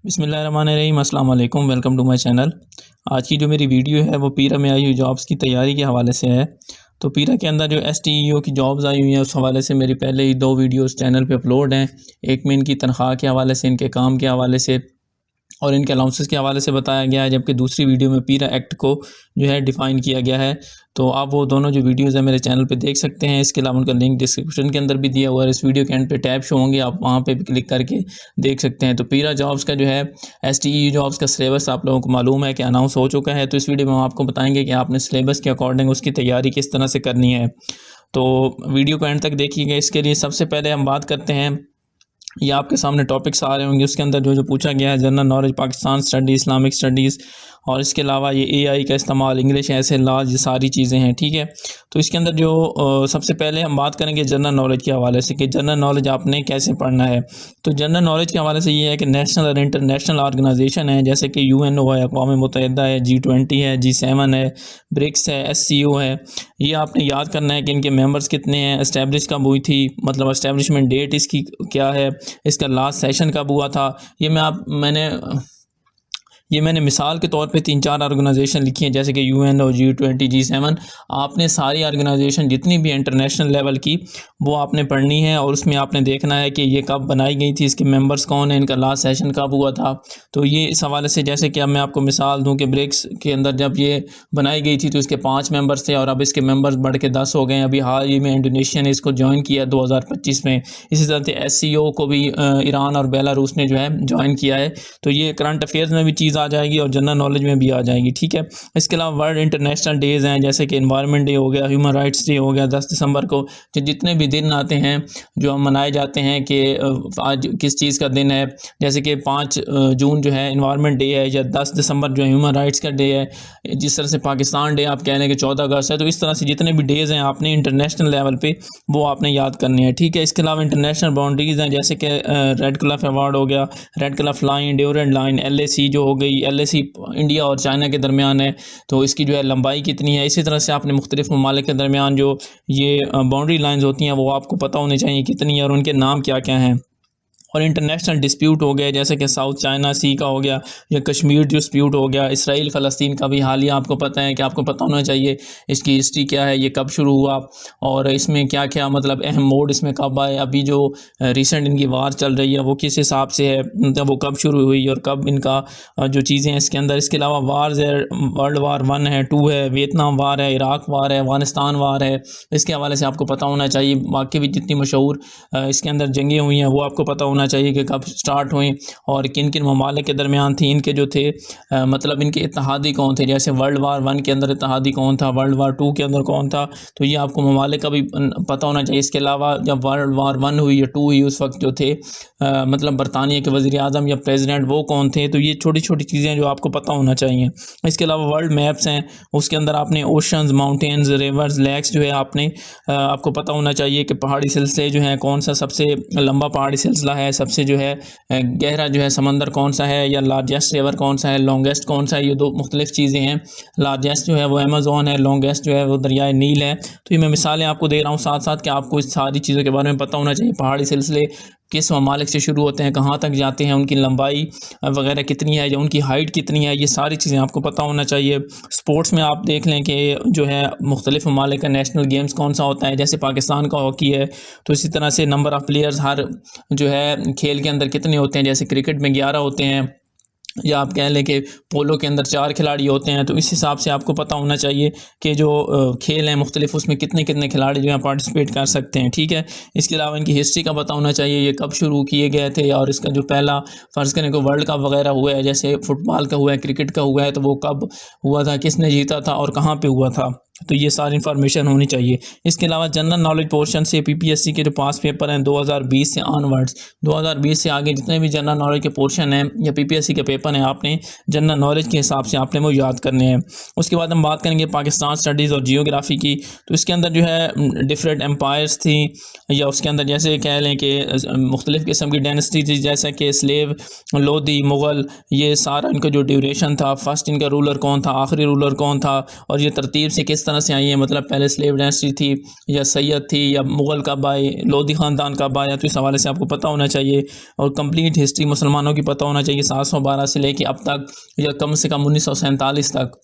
बिस्मिल्लाहिर्रहमानिर्रहीम, अस्सलाम वालेकुम, वेलकम टू माय चैनल। आज की जो मेरी वीडियो है वो पीरा में आई हुई जॉब्स की तैयारी के हवाले से है। तो पीरा के अंदर जो एसटीईओ की जॉब्स आई हुई हैं उस हवाले से मेरी पहले ही 2 वीडियोस चैनल पे अपलोड हैं। एक में इनकी तनख्वाह के हवाले से, इनके काम के हवाले से और इनके अलाउंसेस के हवाले से बताया गया है, जबकि दूसरी वीडियो में पीरा एक्ट को जो है डिफ़ाइन किया गया है। तो आप वो दोनों जो वीडियोज़ हैं मेरे चैनल पे देख सकते हैं। इसके अलावा उनका लिंक डिस्क्रिप्शन के अंदर भी दिया हुआ है। इस वीडियो के एंड पे टैब शो होंगे, आप वहाँ पे भी क्लिक करके देख सकते हैं। तो पीरा जॉब्स का जो है एसटीई जॉब्स का सिलेबस आप लोगों को मालूम है कि अनाउंस हो चुका है। तो इस वीडियो में हम आपको बताएंगे कि आपने सिलेबस के अकॉर्डिंग उसकी तैयारी किस तरह से करनी है। तो वीडियो को एंड तक देखिएगा। इसके लिए सबसे पहले हम बात करते हैं, ये आपके सामने टॉपिक्स आ रहे होंगे, उसके अंदर जो जो पूछा गया है general knowledge, Pakistan studies, Islamic studies और इसके अलावा ये एआई का इस्तेमाल, इंग्लिश, ऐसे लॉज, ये सारी चीज़ें हैं, ठीक है। तो इसके अंदर जो सबसे पहले हम बात करेंगे जनरल नॉलेज के हवाले से कि जनरल नॉलेज आपने कैसे पढ़ना है। तो जनरल नॉलेज के हवाले से ये है कि नेशनल और इंटरनेशनल ऑर्गेनाइजेशन है, जैसे कि यूएनओ है, अक़वाम मुत्तहिदा है, G20 है, G7 है, ब्रिक्स है, एससीओ है। ये आपने याद करना है कि इनके मेंबर्स कितने हैं, इस्टेब्लिश कब हुई थी, मतलब इस्टेब्लिशमेंट डेट इसकी क्या है, इसका लास्ट सेशन कब हुआ था। ये मैंने मिसाल के तौर पे 3-4 ऑर्गेनाइजेशन लिखी हैं, जैसे कि यूएनओ, G20, G7। आपने सारी ऑर्गेनाइजेशन जितनी भी इंटरनेशनल लेवल की वो आपने पढ़नी है और उसमें आपने देखना है कि ये कब बनाई गई थी, इसके मेंबर्स कौन हैं, इनका लास्ट सेशन कब हुआ था। तो ये इस हवाले से, जैसे कि अब मैं आपको मिसाल दूं कि ब्रिक्स के अंदर जब ये बनाई गई थी तो इसके 5 मेंबर्स थे और अब इसके मेंबर्स बढ़ के 10 हो गए हैं। अभी हाल ही में इंडोनेशिया ने इसको ज्वाइन किया 2025 में। इसी तरह से एससीओ को भी ईरान और बेलारूस ने जो है ज्वाइन किया है। तो ये करंट अफेयर्स में भी चीज़ आ जाएगी और जनरल नॉलेज में भी आ जाएगी, ठीक है। इसके अलावा वर्ल्ड इंटरनेशनल डेज़ हैं, जैसे कि एनवायरनमेंट डे हो गया, ह्यूमन राइट्स डे हो गया 10 दिसंबर को। जितने भी दिन आते हैं जो हम मनाए जाते हैं कि आज किस चीज़ का दिन है, जैसे कि 5 जून जो है एनवायरनमेंट डे है, या 10 दिसंबर जो है ह्यूमन राइट्स का डे है। जिस तरह से पाकिस्तान डे आप कह लें कि 14 अगस्त है। तो इस तरह से जितने भी डेज़ हैं आपने इंटरनेशनल लेवल पे वो आपने याद करने हैं, ठीक है। इसके अलावा इंटरनेशनल बाउंड्रीज़ हैं, जैसे कि रेड क्लिफ अवार्ड हो गया, Radcliffe line, Durand line, LAC जो हो गई, एलएसी इंडिया और चाइना के दरमियान है, तो इसकी जो है लंबाई कितनी है। इसी तरह से आपने मुख्तलिफ ममालिक के दरमियान जो ये बाउंड्री लाइंस होती हैं वो आपको पता होनी चाहिए कितनी है और उनके नाम क्या क्या हैं। और इंटरनेशनल डिस्प्यूट हो गए, जैसे कि साउथ चाइना सी का हो गया या कश्मीर डिस्प्यूट हो गया, इसराइल फ़लस्तीन का भी हालिया आपको पता है कि आपको पता होना चाहिए इसकी हिस्ट्री क्या है, ये कब शुरू हुआ और इसमें क्या क्या मतलब अहम मोड़ इसमें कब आए। अभी जो रिसेंट इनकी वार चल रही है वो किस हिसाब से है, मतलब वो कब शुरू हुई और कब इनका जो चीज़ें हैं इसके अंदर। इसके अलावा वार्स है, वर्ल्ड वार 1 है, 2 है, वियतनाम वार है, इराक वार है, अफ़गानिस्तान वार है। इसके हवाले से आपको पता होना चाहिए। बाकी भी जितनी मशहूर इसके अंदर जंगें हुई हैं वो आपको पता होना चाहिए कि कब स्टार्ट हुई और किन किन ममालिक के दरमियान थी। इनके जो थे मतलब इनके इत्तेहादी कौन थे, जैसे वर्ल्ड वार 1 के अंदर इत्तेहादी कौन था, वर्ल्ड वार 2 के अंदर कौन था। तो ये आपको ममालिक का भी पता होना चाहिए। इसके अलावा जब वर्ल्ड वार 1 हुई या 2 हुई उस वक्त जो थे मतलब बरतानिया के वज़ीर आज़म या प्रेसिडेंट वो कौन थे। तो ये छोटी छोटी चीज़ें जो आपको पता होना चाहिए। इसके अलावा वर्ल्ड मैप्स हैं, उसके अंदर आपने ओशंस, माउंटेन्स, रिवर्स, लेक्स जो है आपने आपको पता होना चाहिए कि पहाड़ी सिलसिले जो हैं कौन सा सबसे लंबा पहाड़ी सिलसिला है, सबसे जो है गहरा जो है समंदर कौन सा है, या लार्जेस्ट रिवर कौन सा है, लॉन्गेस्ट कौन सा है। ये 2 मुख्तलिफ चीज़ें हैं। लार्जेस्ट जो है वो अमेज़न है, लॉन्गेस्ट जो है वो दरियाए नील है। तो ये मैं मिसालें आपको दे रहा हूँ साथ साथ कि आपको इस सारी चीज़ों के बारे में पता होना चाहिए। पहाड़ी सिलसिले किस ममालिक से शुरू होते हैं, कहाँ तक जाते हैं, उनकी लंबाई वगैरह कितनी है या उनकी हाइट कितनी है, ये सारी चीज़ें आपको पता होना चाहिए। स्पोर्ट्स में आप देख लें कि जो है मुख्तलिफ ममालिक का नेशनल गेम्स कौन सा होता है, जैसे पाकिस्तान का हॉकी है तो इसी तरह से नंबर ऑफ़ प्लेयर्स हर जो है खेल के अंदर कितने होते हैं, जैसे क्रिकेट में 11 होते हैं या आप कह लें कि पोलो के अंदर 4 खिलाड़ी होते हैं। तो इस हिसाब से आपको पता होना चाहिए कि जो खेल हैं मुख्तलिफ उसमें कितने कितने खिलाड़ी जो हैं पार्टिसिपेट कर सकते हैं, ठीक है। इसके अलावा इनकी हिस्ट्री का पता होना चाहिए, ये कब शुरू किए गए थे और इसका जो पहला फ़र्ज़ करें को वर्ल्ड कप वगैरह हुआ है, जैसे फ़ुटबॉल का हुआ है, क्रिकेट का हुआ है, तो वो कब हुआ था, किसने जीता था और कहाँ पर हुआ था। तो ये सारी इन्फॉर्मेशन होनी चाहिए। इसके अलावा जनरल नॉलेज पोर्शन से पीपीएससी के जो पास पेपर हैं 2020 से ऑनवर्ड्स, 2020 से आगे जितने भी जनरल नॉलेज के पोर्शन हैं या पीपीएससी के पेपर हैं आपने जनरल नॉलेज के हिसाब से आपने वो याद करने हैं। उसके बाद हम बात करेंगे पाकिस्तान स्टडीज़ और जियोग्राफ़ी की। तो इसके अंदर जो है डिफरेंट एम्पायर्स थी, या उसके अंदर जैसे कह लें कि मुख्तलिफ़ किस्म की डायनेस्टी थी, जैसे कि स्लेव, लोधी, मुग़ल, ये सारा इनका जो ड्यूरेशन था, फर्स्ट इनका रूलर कौन था, आखिरी रूलर कौन था और ये तरतीब से किस तरह से आई हैं, मतलब पहले स्लेव डायनेस्टी थी या सैयद थी या मुग़ल कब आए, लोधी ख़ानदान कब आया, तो इस हवाले से आपको पता होना चाहिए। और कंप्लीट हिस्ट्री मुसलमानों की पता होना चाहिए 712 से लेके अब तक, या कम से कम 1947 तक,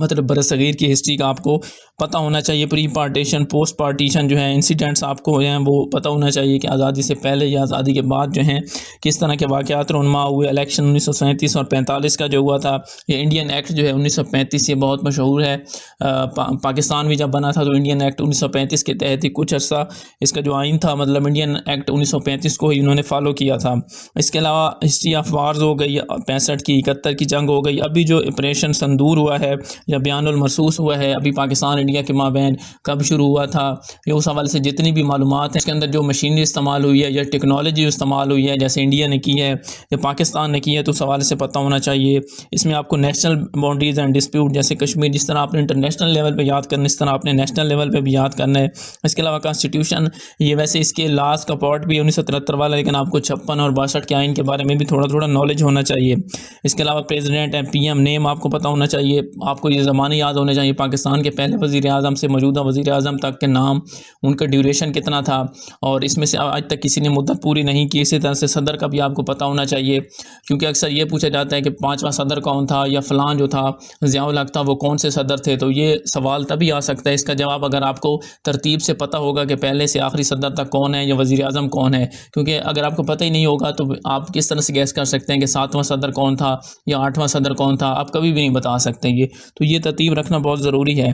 मतलब बरसगीर की हिस्ट्री का आपको पता होना चाहिए। प्री पार्टीशन, पोस्ट पार्टीशन जो है इंसिडेंट्स आपको हैं वो पता होना चाहिए कि आज़ादी से पहले या आज़ादी के बाद जो हैं किस तरह के वाक़यात रुनमा हुए। इलेक्शन 1937 और 45 का जो हुआ था, ये इंडियन एक्ट जो है 1935, ये बहुत मशहूर है। पाकिस्तान भी जब बना था तो इंडियन एक्ट 1935 के तहत ही कुछ अर्सा इसका जो आइन था, मतलब इंडियन एक्ट 1935 को ही उन्होंने फॉलो किया था। इसके अलावा हिस्ट्री ऑफ वार्स हो गई, 65 की, 71 की जंग हो गई, अभी जो ऑपरेशन संदूर हुआ है या बयानुल मरसूस हुआ है, अभी पाकिस्तान इंडिया के माबैन कब शुरू हुआ था, ये उस हवाले से जितनी भी मालूमात हैं, इसके अंदर जो मशीनरी इस्तेमाल हुई है या टेक्नोलॉजी इस्तेमाल हुई है, जैसे इंडिया ने की है या पाकिस्तान ने की है, तो उस हवाले से पता होना चाहिए। इसमें आपको नेशनल बाउंड्रीज एंड डिस्प्यूट, जैसे कश्मीर जिस तरह आपने इंटरनेशनल लेवल पर याद करना, इस तरह आपने नेशनल लेवल पर भी याद करना है। इसके अलावा कॉन्स्टिट्यूशन, ये वैसे इसके लास्ट का पार्ट भी 1973 वाला, लेकिन आपको 56 और 62 के आइन के बारे में भी थोड़ा थोड़ा नॉलेज होना चाहिए। इसके अलावा प्रेसिडेंट है, PM नेम आपको पता होना चाहिए, आपको ये ज़माने याद होने चाहिए, पाकिस्तान के पहले वज़ीर आज़म से मौजूदा वज़ीर आज़म तक के नाम, उनका ड्यूरेशन कितना था और इसमें से आज तक किसी ने मुद्दत पूरी नहीं की। इसी तरह से सदर का भी आपको पता होना चाहिए, क्योंकि अक्सर ये पूछा जाता है कि 5वां सदर कौन था या फ़लाँ जो था ज़ियाउल हक़ था वो कौन से सदर थे, तो ये सवाल तभी आ सकता है। इसका जवाब अगर आपको तरतीब से पता होगा कि पहले से आखिरी सदर तक कौन है या वज़ीर आज़म कौन है, क्योंकि अगर आपको पता ही नहीं होगा तो आप किस तरह से गैस कर सकते हैं कि 7वां सदर कौन था या 8वां सदर कौन था, आप कभी भी नहीं बता सकते ये। तो ये तरतीब रखना बहुत ज़रूरी है।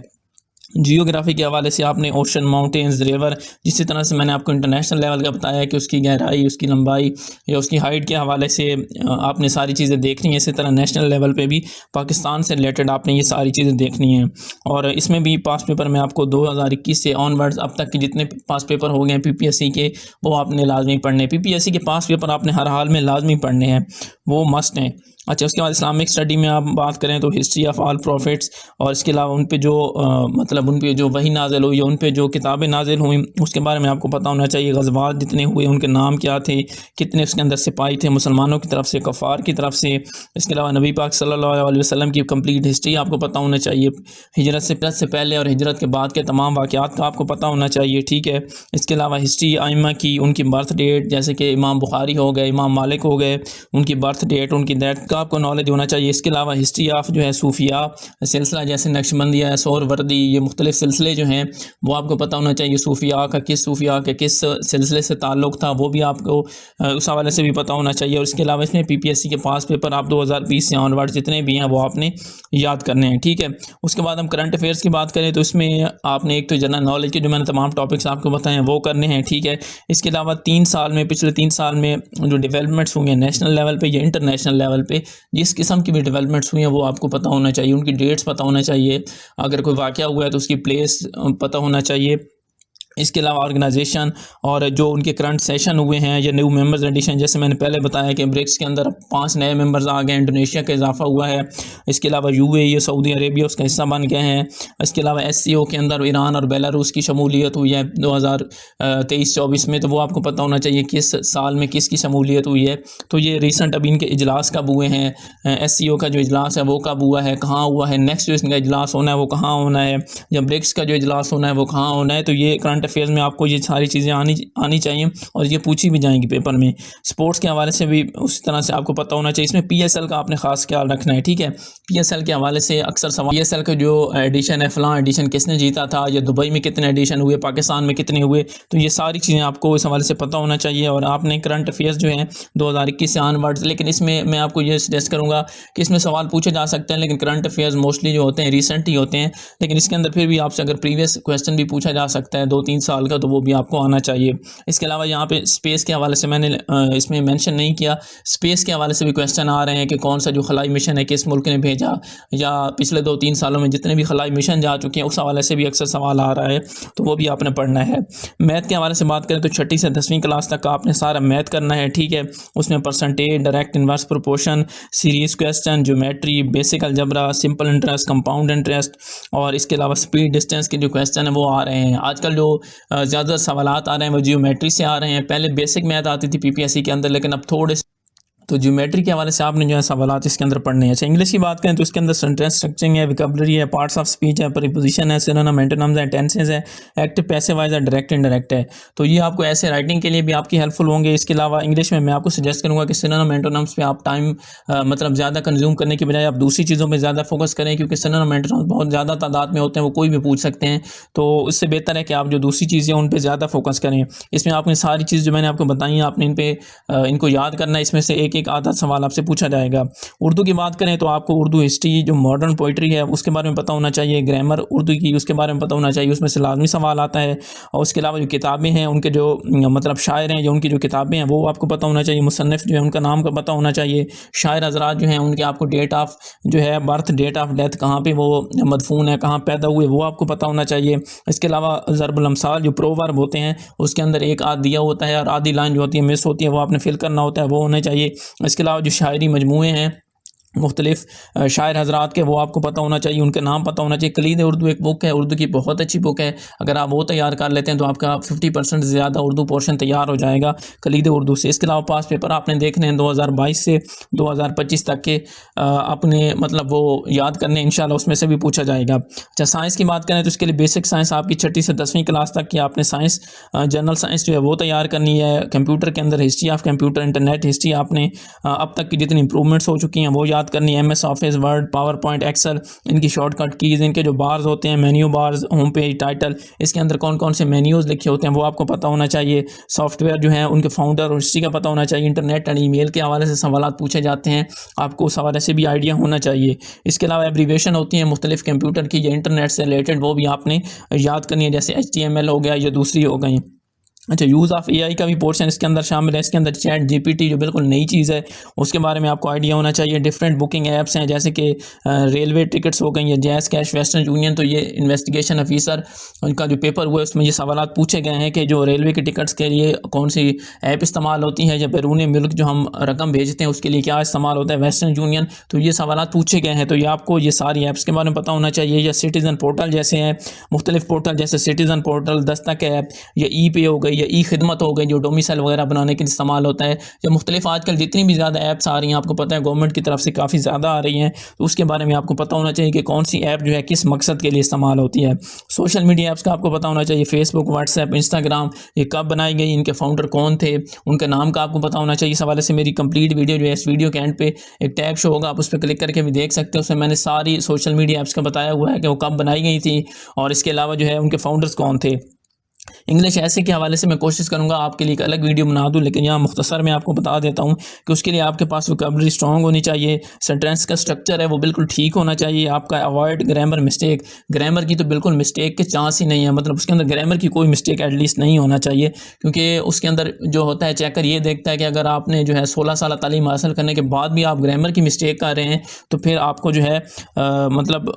जियोग्राफी के हवाले से आपने ओशन, माउंटेन्स, रिवर, जिस तरह से मैंने आपको इंटरनेशनल लेवल का बताया कि उसकी गहराई, उसकी लंबाई या उसकी हाइट के हवाले से आपने सारी चीज़ें देखनी है। इसी तरह नेशनल लेवल पे भी पाकिस्तान से रिलेटेड आपने ये सारी चीज़ें देखनी हैं। और इसमें भी पास पेपर में आपको 2021 से ऑनवर्ड्स अब तक के जितने पास पेपर हो गए हैं PPSC के, वो आपने लाजमी पढ़ने हैं। PPSC के पास पेपर आपने हर हाल में लाजमी पढ़ने हैं, वो मस्ट हैं। अच्छा, उसके बाद इस्लामिक स्टडी में आप बात करें तो हिस्ट्री ऑफ ऑल प्रॉफिट्स, और इसके अलावा उन पे जो मतलब उन पे जो वही नाजिल हुई, उन पे जो किताबें नाजिल हुई, उसके बारे में आपको पता होना चाहिए। गज़वात जितने हुए उनके नाम क्या थे, कितने उसके अंदर सिपाही थे मुसलमानों की तरफ से, कफ़ार की तरफ से। इसके अलावा नबी पाक सल्लल्लाहु अलैहि वसल्लम की कंप्लीट हिस्ट्री आपको पता होना चाहिए। हिजरत से पहले और हिजरत के बाद के तमाम वाक़यात का आपको पता होना चाहिए, ठीक है। इसके अलावा हिस्ट्री आइमा की, उनकी बर्थ डेट, जैसे कि इमाम बुखारी हो गए, इमाम मालिक हो गए, उनकी बर्थ डेट, उनकी डेथ का आपको नॉलेज होना चाहिए। इसके अलावा हिस्ट्री ऑफ जो है सूफिया सिलसिला, जैसे नक्शबंदिया, सोहरवर्दी, ये मुख्तलिफ सिलसिले जो हैं वो आपको पता होना चाहिए। सूफिया के किस सिलसिले से ताल्लुक़ था वो भी आपको उस हवाले से भी पता होना चाहिए। और इसके अलावा इसमें PPSC के पास पेपर आप 2020 से ऑनवर्ड जितने भी हैं वो आपने याद करने हैं, ठीक है। उसके बाद हम करंट अफेयर्स की बात करें तो इसमें आपने एक तो जनरल नॉलेज के जो मैंने तमाम टॉपिक्स आपको बताए हैं वो करने हैं, ठीक है। इसके अलावा पिछले 3 साल में जो डेवलपमेंट्स हुई हैं नेशनल लेवल पे या इंटरनेशनल लेवल पे, जिस किस्म की भी डेवलपमेंट्स हुई हैं वो आपको पता होना चाहिए, उनकी डेट्स पता होना चाहिए। अगर कोई वाक़या हुआ है तो उसकी प्लेस पता होना चाहिए। इसके अलावा ऑर्गेनाइजेशन और जो उनके करंट सेशन हुए हैं या न्यू मेंबर्स एडिशन, जैसे मैंने पहले बताया कि ब्रिक्स के अंदर 5 नए मेंबर्स आ गए, इंडोनेशिया का इजाफा हुआ है। इसके अलावा UAE, सऊदी अरेबिया उसका हिस्सा बन गए हैं। इसके अलावा SCO के अंदर ईरान और बेलारूस की शमूलियत हुई है 2023-24 में, तो वो आपको पता होना चाहिए किस साल में किसकी शमूलियत हुई है। तो ये रिसेंट अभी इनके इजलास कब हुए हैं, SCO का जो इजलास है वो कब हुआ है, कहाँ हुआ है, नेक्स्ट जो इनका इजलास होना है वो कहाँ होना है, या ब्रिक्स का जो इजलास होना है वो कहाँ होना है। तो ये करंट अफेयर्स में आपको ये सारी चीज़ें आनी चाहिए और ये पूछी भी जाएंगी पेपर में। स्पोर्ट्स के हवाले से भी उस तरह से आपको पता होना चाहिए। इसमें PSL का आपने खास ख्याल रखना है, ठीक है। PSL के हवाले से अक्सर सवाल, PSL का जो एडिशन है, फलां एडिशन किसने जीता था, या दुबई में कितने एडिशन हुए, पाकिस्तान में कितने हुए, तो ये सारी चीज़ें आपको इस हवाले से पता होना चाहिए। और आपने करंट अफेयर्स जो हैं 2021 से ऑनवर्ड्स, लेकिन इसमें मैं आपको ये सजेस्ट करूँगा कि इसमें सवाल पूछे जा सकते हैं, लेकिन करंट अफेयर्स मोस्टली जो होते हैं रिसेंट ही होते हैं, लेकिन इसके अंदर फिर भी आपसे अगर प्रीवियस क्वेश्चन भी पूछा जा सकता है 2-3 साल का, तो वो भी आपको आना चाहिए। इसके अलावा यहाँ पे स्पेस के हवाले से मैंने इसमें मेंशन नहीं किया, स्पेस के हवाले से भी क्वेश्चन आ रहे हैं कि कौन सा जो खलाई मिशन है किस मुल्क ने भेजा, या पिछले 2-3 सालों में जितने भी खलाई मिशन जा चुके हैं उस हवाले से भी अक्सर सवाल आ रहा है, तो वो भी आपने पढ़ना है। मैथ के हवाले से बात करें तो 6ठी से 10वीं क्लास तक का आपने सारा मैथ करना है, ठीक है। उसमें percentage, direct inverse proportion, series question, geometry, basic algebra, simple interest, compound interest, और इसके अलावा स्पीड डिस्टेंस के जो क्वेश्चन है वो आ रहे हैं। आजकल जो ज़्यादा सवालात आ रहे हैं वो जियोमेट्री से आ रहे हैं। पहले बेसिक मैथ आती थी PPSC के अंदर, लेकिन अब थोड़े तो ज्योमेट्री के हवाले से आपने जो है सवालात इसके अंदर पढ़ने हैं। अच्छा, इंग्लिश की बात करें तो इसके अंदर सेंटेंस स्ट्रक्चरिंग है, विकेबलरी है, पार्ट्स ऑफ स्पीच है, प्रीपोजिशन है, सिनोनिम एंटोनिम्स है, टेंसेस है, एक्टिव पैसिव वॉइस है, डायरेक्ट इनडायरेक्ट है। तो ये आपको ऐसे राइटिंग के लिए भी आपकी हेल्पफुल होंगे। इसके अलावा इंग्लिश में मैं आपको सजेस्ट करूँगा कि सिनोनिम एंटोनिम्स पे आप टाइम मतलब ज़्यादा कंज्यूम करने की बजाय आप दूसरी चीज़ों पर ज़्यादा फोकस करें, क्योंकि सिनोनिम एंटोनिम्स बहुत ज़्यादा तादाद में होते हैं, वो कोई भी पूछ सकते हैं। तो उससे बेहतर है कि आप जो दूसरी चीज़ें उन पर ज़्यादा फोकस करें। इसमें आपने सारी चीज़ जो मैंने आपको बताई हैं, आपने इनको याद करना है। इसमें से एक एक आधा सवाल आपसे पूछा जाएगा। उर्दू की बात करें तो आपको उर्दू हिस्ट्री, जो मॉडर्न पोइट्री है उसके बारे में पता होना चाहिए, ग्रामर उर्दू की उसके बारे में पता होना चाहिए, उसमें से लाजमी सवाल आता है। और उसके अलावा जो किताबें हैं उनके जो मतलब शायर हैं, जो उनकी जो किताबें हैं वो आपको पता होना चाहिए, मुसन्निफ जो है उनका नाम का पता होना चाहिए, शायर हजरात जो हैं उनके आपको डेट ऑफ जो है बर्थ, डेट ऑफ डेथ, कहाँ पे वो मदफून है, कहाँ पैदा हुए, वो आपको पता होना चाहिए। इसके अलावा ज़रबुल अमसाल जो प्रोवर्ब होते हैं उसके अंदर एक आध दिया होता है और आधी लाइन जो होती है मिस होती है, वो आपने फिल करना होता है, वो होना चाहिए। इसके अलावा जो शायरी मजमूए हैं मुख्तलिफ शायर हजरात के, वो आपको पता होना चाहिए, उनके नाम पता होना चाहिए। कलीद उर्दू एक बुक है, उर्दू की बहुत अच्छी बुक है। अगर आप वो तैयार कर लेते हैं तो आपका 50% से ज़्यादा उर्दू पोर्शन तैयार हो जाएगा कलीद उर्दू से। इसके अलावा पास पेपर आपने देखने हैं 2022 से 2025 तक के, अपने मतलब वो याद करने इंशाल्लाह उसमें से भी पूछा जाएगा। अच्छा, साइंस की बात करें तो इसके लिए बेसिक साइंस आपकी 6ठी से 10वीं क्लास तक की आपने साइंस, जनरल साइंस जो है वो तैयार करनी है। कंप्यूटर के अंदर history of computer, internet history आपने अब तक की जितनी इंप्रूवमेंट्स हो चुकी हैं वो याद करनी है। MS Office, Word, PowerPoint, Excel, इनकी शॉर्टकट कीज़, इनके जो बार्स होते हैं, menu bars, home page, title, इसके अंदर कौन कौन से मेन्यूज़ लिखे होते हैं वो आपको पता होना चाहिए। सॉफ्टवेयर जो है उनके फाउंडर और हिस्ट्री का पता होना चाहिए। इंटरनेट एंड ईमेल के हवाले से सवालात पूछे जाते हैं, आपको उस हवाले से भी आइडिया होना चाहिए। इसके अलावा एब्रीवेशन होती हैं मुख्तलिफ कंप्यूटर की या इंटरनेट से रिलेटेड, वो भी आपने याद करनी है, जैसे HTML हो गया या दूसरी हो गई। अच्छा, यूज़ ऑफ AI का भी पोर्शन इसके अंदर शामिल है। इसके अंदर चैट GPT जो बिल्कुल नई चीज़ है उसके बारे में आपको आइडिया होना चाहिए। डिफरेंट बुकिंग ऐप्स हैं जैसे कि रेलवे टिकट्स हो गई या जैज़ कैश, वेस्टर्न यूनियन। तो ये इन्वेस्टिगेशन ऑफिसर उनका जो पेपर हुआ है उसमें ये सवालात पूछे गए हैं कि जो रेलवे के टिकट्स के लिए कौन सी ऐप इस्तेमाल होती है, या बैरून मुल्क जो हम रकम भेजते हैं उसके लिए क्या इस्तेमाल होता है, वेस्टर्न यूनियन। तो ये सवालात पूछे गए हैं, तो ये आपको ये सारी ऐप्स के बारे में पता होना चाहिए। या सिटीज़न पोर्टल जैसे हैं, मुख्तलिफ पोर्टल जैसे सिटीज़न पोर्टल, दस्तक ऐप, या ई-पे हो गई, या ई खिदमत हो गई जो डोमिसाइल वगैरह बनाने के लिए इस्तेमाल होता है। या मुख्तलिफ आजकल जितनी भी ज़्यादा ऐप्स आ रही हैं, आपको पता है गवर्नमेंट की तरफ से काफ़ी ज़्यादा आ रही हैं, तो उसके बारे में आपको पता होना चाहिए कि कौन सी ऐप जो है किस मकसद के लिए इस्तेमाल होती है। सोशल मीडिया ऐप्स का आपको पता होना चाहिए, फेसबुक, व्हाट्सएप, इंस्टाग्राम, ये कब बनाई गई, इनके फाउंडर कौन थे, उनके नाम का आपको पता होना चाहिए। इस हवाले से मेरी कंप्लीट वीडियो जो है, इस वीडियो के एंड पे एक टैब शो होगा, आप उस पर क्लिक करके भी देख सकते हो। उसमें मैंने सारी सोशल मीडिया ऐप्स का बताया हुआ है कि वो कब बनाई गई थी और इसके अलावा जो है उनके फाउंडर्स कौन थे। इंग्लिश ऐसे के हवाले से मैं कोशिश करूंगा आपके लिए एक अलग वीडियो बना दूं, लेकिन यहाँ मुख्तसर मैं आपको बता देता हूँ कि उसके लिए आपके पास वोकैबुलरी स्ट्रॉन्ग होनी चाहिए, सेंटेंस का स्ट्रक्चर है वो बिल्कुल ठीक होना चाहिए आपका। अवॉइड ग्रामर मिस्टेक, ग्रामर की तो बिल्कुल मिस्टेक के चांस ही नहीं है, मतलब उसके अंदर ग्रामर की कोई मिस्टेक एटलीस्ट नहीं होना चाहिए, क्योंकि उसके अंदर जो होता है चेकर ये देखता है कि अगर आपने जो है 16 साल तालीम हासिल करने के बाद भी आप ग्रामर की मिस्टेक कर रहे हैं तो फिर आपको जो है मतलब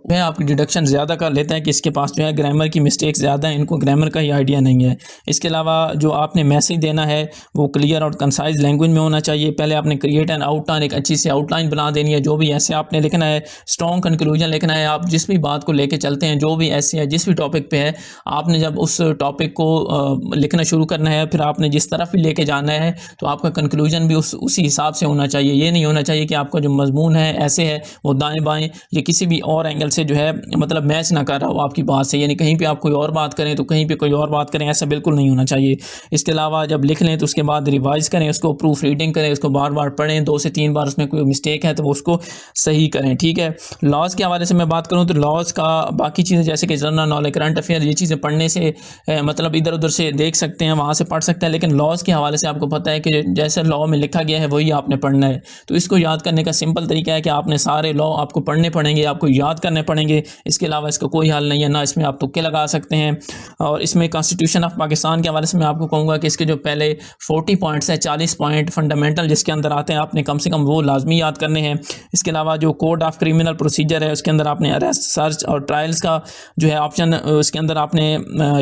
वह आपकी डिडक्शन ज़्यादा कर लेता है कि इसके पास जो है ग्रामर की मिस्टेक ज़्यादा है, इनको ग्रामर का ही आइडिया नहीं है। इसके अलावा जो आपने मैसेज देना है वो क्लियर और कंसाइज लैंग्वेज में होना चाहिए। पहले आपने क्रिएट एंड आउटलाइन, एक अच्छी सी आउटलाइन बना देनी है, जो भी ऐसे आपने लिखना है, स्ट्रॉन्ग कंक्लूजन लिखना है। आप जिस भी बात को लेके चलते हैं, जो भी ऐसे है, जिस भी टॉपिक पे है, आपने जब उस टॉपिक को लिखना शुरू करना है, फिर आपने जिस तरफ भी लेके जाना है तो आपका कंक्लूजन भी उसी हिसाब से होना चाहिए। ये नहीं होना चाहिए कि आपका जो मजमून है ऐसे है वो दाएं बाएं या किसी भी और एंगल से जो है मतलब मैच ना कर रहा हो आपकी बात से, यानी कहीं पे आप कोई और बात करें तो कहीं पे कोई और बात करें, ऐसा बिल्कुल नहीं होना चाहिए। इसके अलावा जब लिख लें तो उसके बाद रिवाइज करें, उसको प्रूफ रीडिंग करें, उसको बार बार पढ़ें, 2 से 3 बार उसमें कोई मिस्टेक है तो वो उसको सही करें, ठीक है। लॉज के हवाले से मैं बात करूँ तो लॉज का बाकी चीज़ें जैसे कि जनरल नॉलेज, करंट अफेयर, ये चीज़ें पढ़ने से मतलब इधर उधर से देख सकते हैं, वहाँ से पढ़ सकते हैं, लेकिन लॉज के हवाले से आपको पता है कि जैसे लॉ में लिखा गया है वही आपने पढ़ना है। तो इसको याद करने का सिंपल तरीका है कि आपने सारे लॉ आपको पढ़ने पड़ेंगे, आपको याद करने पड़ेंगे, इसके अलावा इसका कोई हल नहीं है, ना इसमें आप तुक्के लगा सकते हैं। और इसमें कॉन्स्टिट्यूशन ऑफ पाकिस्तान के हवाले से मैं आपको कहूँगा कि इसके जो पहले 40 पॉइंट्स हैं, 40 पॉइंट फंडामेंटल जिसके अंदर आते हैं, आपने कम से कम वो लाजमी याद करने हैं। इसके अलावा जो कोड ऑफ क्रिमिनल प्रोसीजर है उसके अंदर आपने अरेस्ट, सर्च और ट्रायल्स का जो है ऑप्शन उसके अंदर आपने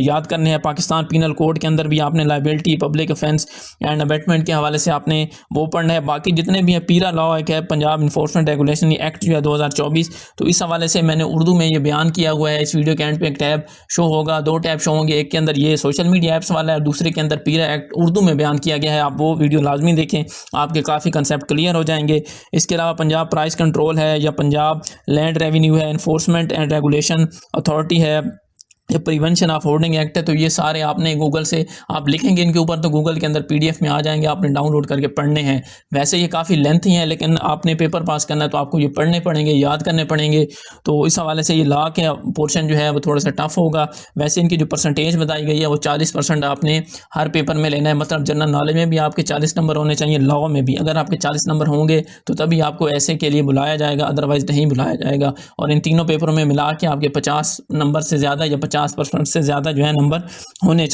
याद करने हैं। पाकिस्तान पीनल कोड के अंदर भी आपने liability, public offence and abetment के हवाले से आपने वो पढ़ना है। बाकी जितने भी हैं, पीरा लॉ एक है, पंजाब इन्फोर्समेंट रेगुलेशन एक्ट जो है 2024, तो इस हवाले से मैंने उर्दू में ये बयान किया हुआ है। इस वीडियो के एंड पे एक टैब शो होगा, 2 टैब शो होंगे, एक एक के अंदर ये सोशल मीडिया ऐप्स वाला है और दूसरे के अंदर पीरा एक्ट उर्दू में बयान किया गया है। आप वो वीडियो लाजमी देखें, आपके काफ़ी कंसेप्ट क्लियर हो जाएंगे। इसके अलावा पंजाब प्राइस कंट्रोल है या पंजाब लैंड रेवेन्यू है, इन्फोर्समेंट एंड रेगुलेशन अथॉरिटी है, ये प्रिवेंशन ऑफ होर्डिंग एक्ट है। तो ये सारे आपने गूगल से आप लिखेंगे इनके ऊपर तो गूगल के अंदर पीडीएफ में आ जाएंगे, आपने डाउनलोड करके पढ़ने हैं। वैसे ये काफ़ी लेंथी हैं, लेकिन आपने पेपर पास करना है तो आपको ये पढ़ने पड़ेंगे, याद करने पड़ेंगे। तो इस हवाले से ये लॉ के पोर्शन जो है वो थोड़ा सा टफ होगा। वैसे इनकी जो परसेंटेज बताई गई है वो 40% आपने हर पेपर में लेना है। मतलब जनरल नॉलेज में भी आपके 40 नंबर होने चाहिए, लॉ में भी अगर आपके 40 नंबर होंगे तो तभी आपको ऐसे के लिए बुलाया जाएगा, अदरवाइज़ नहीं बुलाया जाएगा। और इन तीनों पेपरों में मिला के आपके 50 नंबर से ज़्यादा या 50% से ज़्यादा जो है नंबर होने चाहिए।